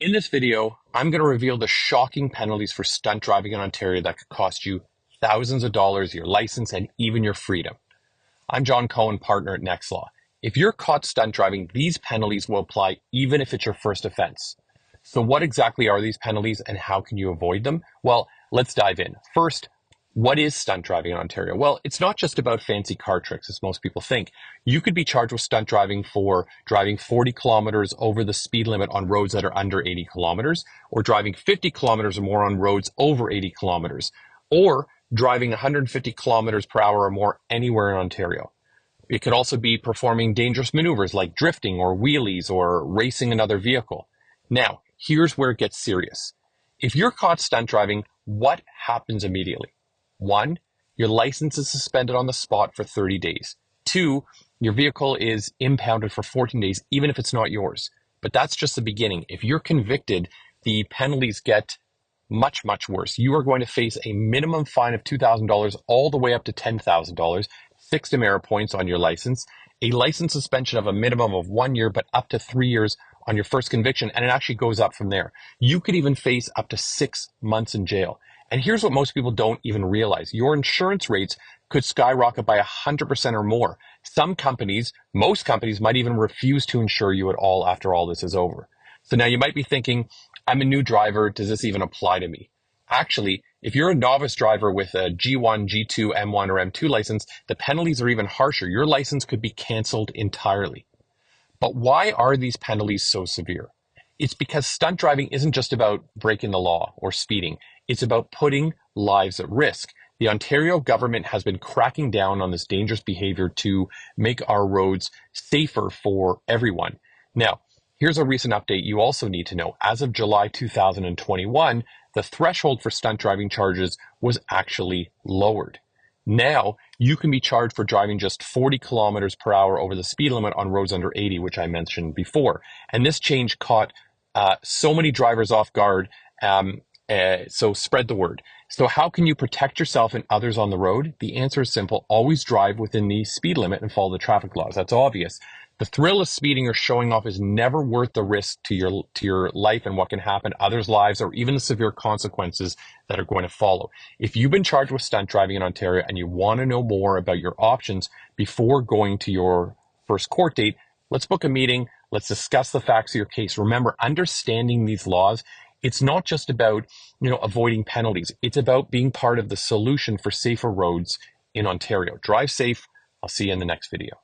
In this video, I'm going to reveal the shocking penalties for stunt driving in Ontario that could cost you thousands of dollars, your license, and even your freedom. I'm Jon Cohen, partner at Next Law. If you're caught stunt driving, these penalties will apply even if it's your first offense. So what exactly are these penalties and how can you avoid them? Well, let's dive in. First, what is stunt driving in Ontario? Well, it's not just about fancy car tricks, as most people think. You could be charged with stunt driving for driving 40 kilometers over the speed limit on roads that are under 80 kilometers, or driving 50 kilometers or more on roads over 80 kilometers, or driving 150 kilometers per hour or more anywhere in Ontario. It could also be performing dangerous maneuvers like drifting or wheelies or racing another vehicle. Now, here's where it gets serious. If you're caught stunt driving, what happens immediately? One, your license is suspended on the spot for 30 days. Two, your vehicle is impounded for 14 days, even if it's not yours. But that's just the beginning. If you're convicted, the penalties get much, much worse. You are going to face a minimum fine of $2,000 all the way up to $10,000, 6 demerit points on your license, a license suspension of a minimum of 1 year, but up to 3 years on your first conviction, and it actually goes up from there. You could even face up to 6 months in jail. And here's what most people don't even realize. Your insurance rates could skyrocket by 100% or more. Some companies, most companies, might even refuse to insure you at all after all this is over. So now you might be thinking, I'm a new driver. Does this even apply to me? Actually, if you're a novice driver with a G1, G2, M1, or M2 license, the penalties are even harsher. Your license could be canceled entirely. But why are these penalties so severe? It's because stunt driving isn't just about breaking the law or speeding. It's about putting lives at risk. The Ontario government has been cracking down on this dangerous behavior to make our roads safer for everyone. Now, here's a recent update you also need to know. As of July 2021, the threshold for stunt driving charges was actually lowered. Now, you can be charged for driving just 40 kilometers per hour over the speed limit on roads under 80, which I mentioned before. And this change caught so many drivers off guard. So spread the word. So how can you protect yourself and others on the road? The answer is simple. Always drive within the speed limit and follow the traffic laws. That's obvious. The thrill of speeding or showing off is never worth the risk to your life and what can happen, others' lives, or even the severe consequences that are going to follow. If you've been charged with stunt driving in Ontario and you want to know more about your options before going to your first court date, let's book a meeting. Let's discuss the facts of your case. Remember, understanding these laws, it's not just about, avoiding penalties. It's about being part of the solution for safer roads in Ontario. Drive safe. I'll see you in the next video.